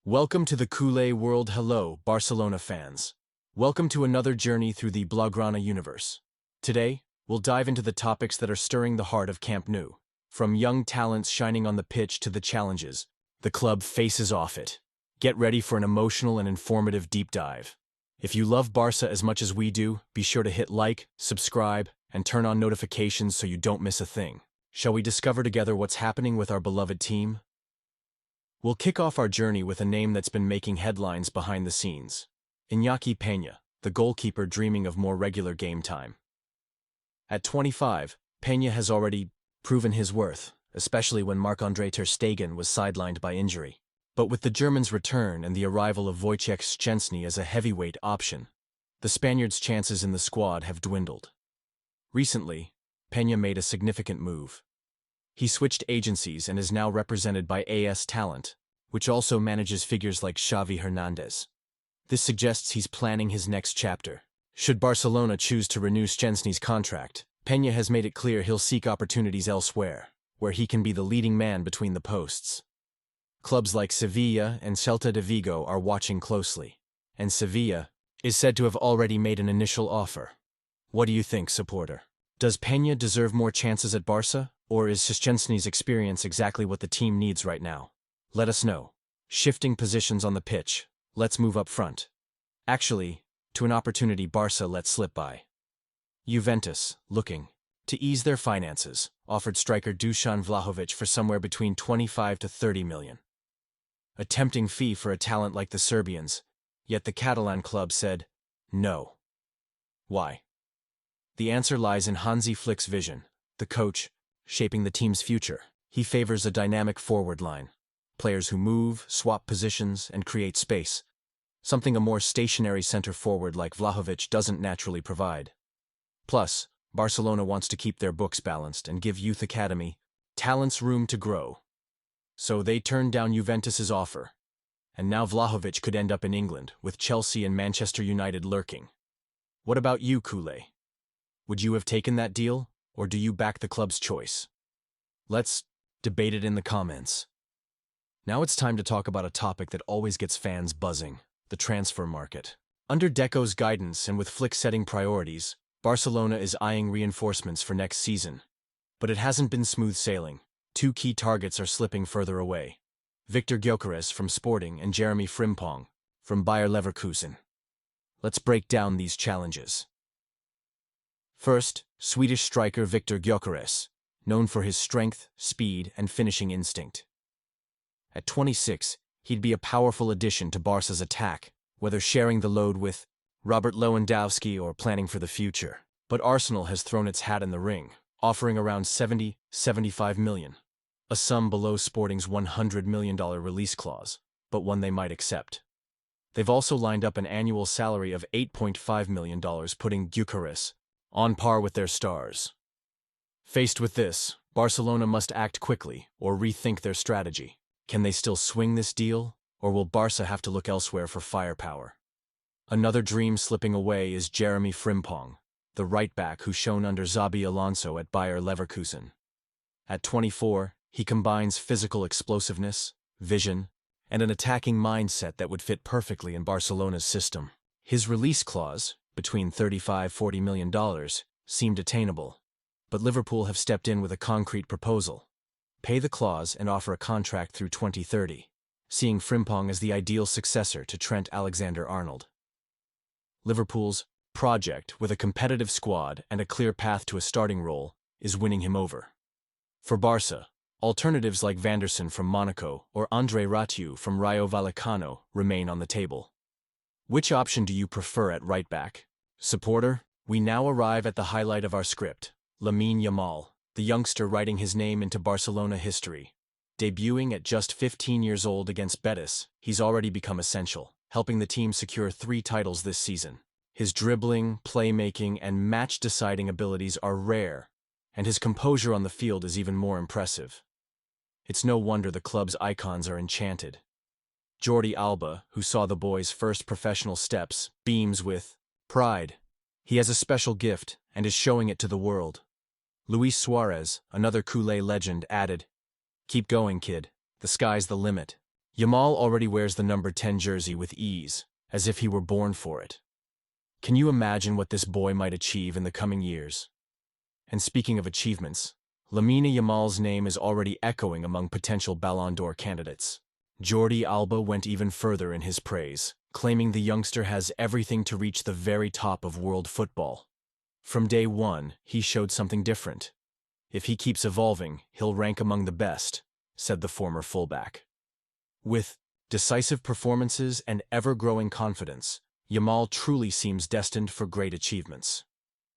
Welcome to the Kool-Aid world. Hello, Barcelona fans. Welcome to another journey through the Blaugrana universe. Today, we'll dive into the topics that are stirring the heart of Camp Nou. From young talents shining on the pitch to the challenges the club faces off it. Get ready for an emotional and informative deep dive. If you love Barca as much as we do, be sure to hit like, subscribe, and turn on notifications so you don't miss a thing. Shall we discover together what's happening with our beloved team? We'll kick off our journey with a name that's been making headlines behind the scenes. Inyaki Pena, the goalkeeper dreaming of more regular game time. At 25, Pena has already proven his worth, especially when Marc-André ter Stegen was sidelined by injury. But with the German's return and the arrival of Wojciech Szczęsny as a heavyweight option, the Spaniard's chances in the squad have dwindled. Recently, Pena made a significant move. He switched agencies and is now represented by AS Talent, which also manages figures like Xavi Hernandez. This suggests he's planning his next chapter. Should Barcelona choose to renew Szczęsny's contract, Pena has made it clear he'll seek opportunities elsewhere, where he can be the leading man between the posts. Clubs like Sevilla and Celta de Vigo are watching closely, and Sevilla is said to have already made an initial offer. What do you think, supporter? Does Pena deserve more chances at Barca? Or is Szczęsny's experience exactly what the team needs right now? Let us know. Shifting positions on the pitch, let's move up front. Actually, to an opportunity Barca let slip by. Juventus, looking to ease their finances, offered striker Dusan Vlahovic for somewhere between 25 to 30 million. A tempting fee for a talent like the Serbians, yet the Catalan club said, no. Why? The answer lies in Hansi Flick's vision, the coach, shaping the team's future. He favors a dynamic forward line. Players who move, swap positions, and create space. Something a more stationary center forward like Vlahovic doesn't naturally provide. Plus, Barcelona wants to keep their books balanced and give youth academy talents room to grow. So they turned down Juventus's offer. And now Vlahovic could end up in England, with Chelsea and Manchester United lurking. What about you, Kool-Aid? Would you have taken that deal? Or do you back the club's choice? Let's debate it in the comments. Now it's time to talk about a topic that always gets fans buzzing, the transfer market. Under Deco's guidance and with Flick setting priorities, Barcelona is eyeing reinforcements for next season. But it hasn't been smooth sailing. Two key targets are slipping further away. Victor Gyökeres from Sporting and Jeremy Frimpong from Bayer Leverkusen. Let's break down these challenges. First, Swedish striker Victor Gyökeres, known for his strength, speed, and finishing instinct. At 26, he'd be a powerful addition to Barca's attack, whether sharing the load with Robert Lewandowski or planning for the future. But Arsenal has thrown its hat in the ring, offering around 75 million, a sum below Sporting's $100 million release clause, but one they might accept. They've also lined up an annual salary of $8.5 million, putting Gyökeres on par with their stars. Faced with this, Barcelona must act quickly or rethink their strategy. Can they still swing this deal, or will Barca have to look elsewhere for firepower? Another dream slipping away is Jeremy Frimpong, the right-back who shone under Xabi Alonso at Bayer Leverkusen. At 24, he combines physical explosiveness, vision, and an attacking mindset that would fit perfectly in Barcelona's system. His release clause, between $35–40 million, seemed attainable, but Liverpool have stepped in with a concrete proposal. Pay the clause and offer a contract through 2030, seeing Frimpong as the ideal successor to Trent Alexander-Arnold. Liverpool's project, with a competitive squad and a clear path to a starting role, is winning him over. For Barca, alternatives like Vanderson from Monaco or Andre Ratiu from Rayo Vallecano remain on the table. Which option do you prefer at right-back? Supporter, we now arrive at the highlight of our script, Lamine Yamal, the youngster writing his name into Barcelona history. Debuting at just 15 years old against Betis, he's already become essential, helping the team secure 3 titles this season. His dribbling, playmaking, and match-deciding abilities are rare, and his composure on the field is even more impressive. It's no wonder the club's icons are enchanted. Jordi Alba, who saw the boy's first professional steps, beams with pride. He has a special gift and is showing it to the world. Luis Suarez, another Kool-Aid legend, added, "Keep going, kid. The sky's the limit." Yamal already wears the number 10 jersey with ease, as if he were born for it. Can you imagine what this boy might achieve in the coming years? And speaking of achievements, Lamine Yamal's name is already echoing among potential Ballon d'Or candidates. Jordi Alba went even further in his praise, claiming the youngster has everything to reach the very top of world football. From day one, he showed something different. If he keeps evolving, he'll rank among the best, said the former fullback. With decisive performances and ever-growing confidence, Yamal truly seems destined for great achievements.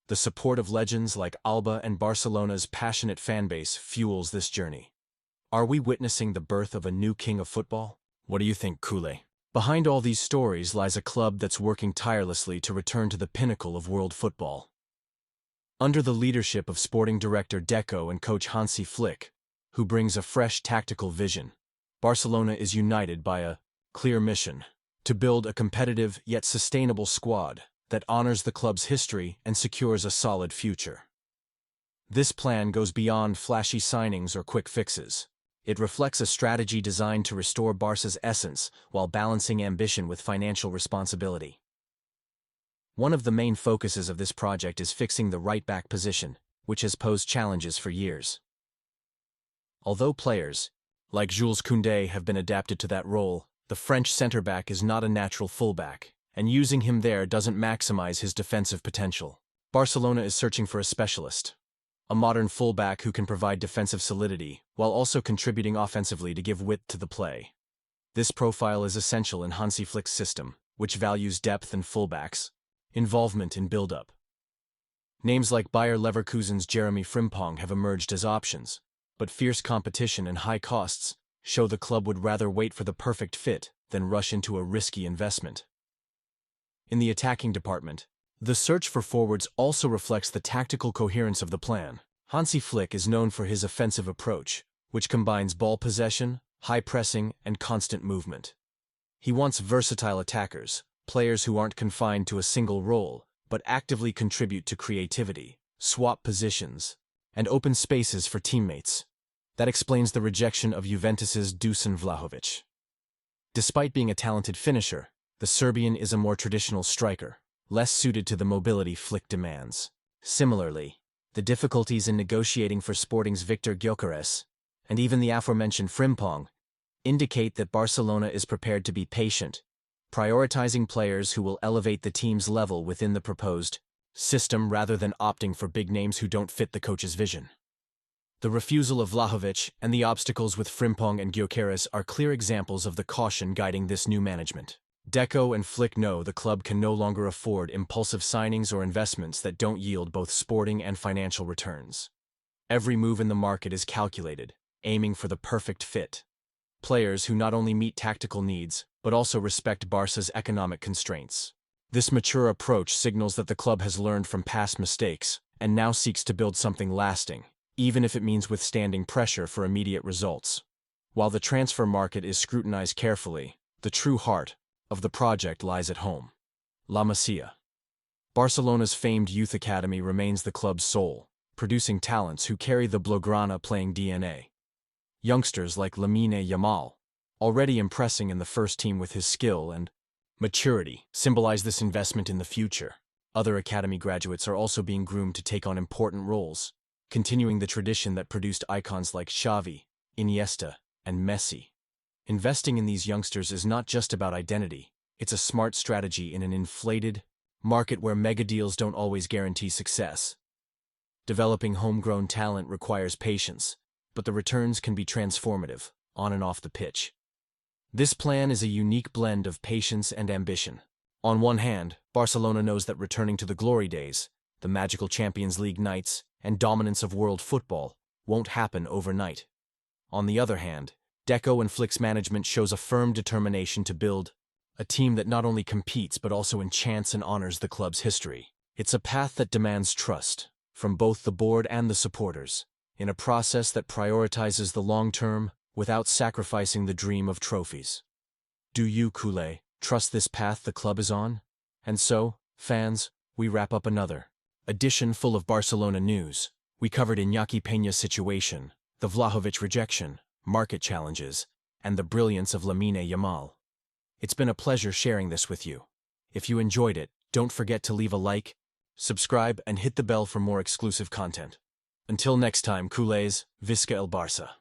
The support of legends like Alba and Barcelona's passionate fanbase fuels this journey. Are we witnessing the birth of a new king of football? What do you think, Koulé? Behind all these stories lies a club that's working tirelessly to return to the pinnacle of world football. Under the leadership of sporting director Deco and coach Hansi Flick, who brings a fresh tactical vision, Barcelona is united by a clear mission to build a competitive yet sustainable squad that honors the club's history and secures a solid future. This plan goes beyond flashy signings or quick fixes. It reflects a strategy designed to restore Barca's essence while balancing ambition with financial responsibility. One of the main focuses of this project is fixing the right-back position, which has posed challenges for years. Although players, like Jules Koundé, have been adapted to that role, the French centre-back is not a natural fullback, and using him there doesn't maximize his defensive potential. Barcelona is searching for a specialist, a modern fullback who can provide defensive solidity, while also contributing offensively to give width to the play. This profile is essential in Hansi Flick's system, which values depth and fullbacks, involvement in build-up. Names like Bayer Leverkusen's Jeremy Frimpong have emerged as options, but fierce competition and high costs show the club would rather wait for the perfect fit than rush into a risky investment. In the attacking department, the search for forwards also reflects the tactical coherence of the plan. Hansi Flick is known for his offensive approach, which combines ball possession, high pressing, and constant movement. He wants versatile attackers, players who aren't confined to a single role, but actively contribute to creativity, swap positions, and open spaces for teammates. That explains the rejection of Juventus's Dusan Vlahovic. Despite being a talented finisher, the Serbian is a more traditional striker, less suited to the mobility Flick demands. Similarly, the difficulties in negotiating for Sporting's Victor Gyökeres, and even the aforementioned Frimpong, indicate that Barcelona is prepared to be patient, prioritizing players who will elevate the team's level within the proposed system rather than opting for big names who don't fit the coach's vision. The refusal of Vlahovic and the obstacles with Frimpong and Gyökeres are clear examples of the caution guiding this new management. Deco and Flick know the club can no longer afford impulsive signings or investments that don't yield both sporting and financial returns. Every move in the market is calculated, aiming for the perfect fit. Players who not only meet tactical needs, but also respect Barca's economic constraints. This mature approach signals that the club has learned from past mistakes and now seeks to build something lasting, even if it means withstanding pressure for immediate results. While the transfer market is scrutinized carefully, the true heart of the project lies at home. La Masia. Barcelona's famed youth academy remains the club's soul, producing talents who carry the Blaugrana-playing DNA. Youngsters like Lamine Yamal, already impressing in the first team with his skill and maturity, symbolize this investment in the future. Other academy graduates are also being groomed to take on important roles, continuing the tradition that produced icons like Xavi, Iniesta, and Messi. Investing in these youngsters is not just about identity, it's a smart strategy in an inflated market where mega deals don't always guarantee success. Developing homegrown talent requires patience, but the returns can be transformative, on and off the pitch. This plan is a unique blend of patience and ambition. On one hand, Barcelona knows that returning to the glory days, the magical Champions League nights, and dominance of world football won't happen overnight. On the other hand, Deco and Flick's management shows a firm determination to build a team that not only competes but also enchants and honors the club's history. It's a path that demands trust, from both the board and the supporters, in a process that prioritizes the long term without sacrificing the dream of trophies. Do you, Koulé, trust this path the club is on? And so, fans, we wrap up another edition full of Barcelona news. We covered Inyaki Pena's situation, the Vlahovic rejection, market challenges, and the brilliance of Lamine Yamal. It's been a pleasure sharing this with you. If you enjoyed it, don't forget to leave a like, subscribe, and hit the bell for more exclusive content. Until next time, culés, visca el Barça.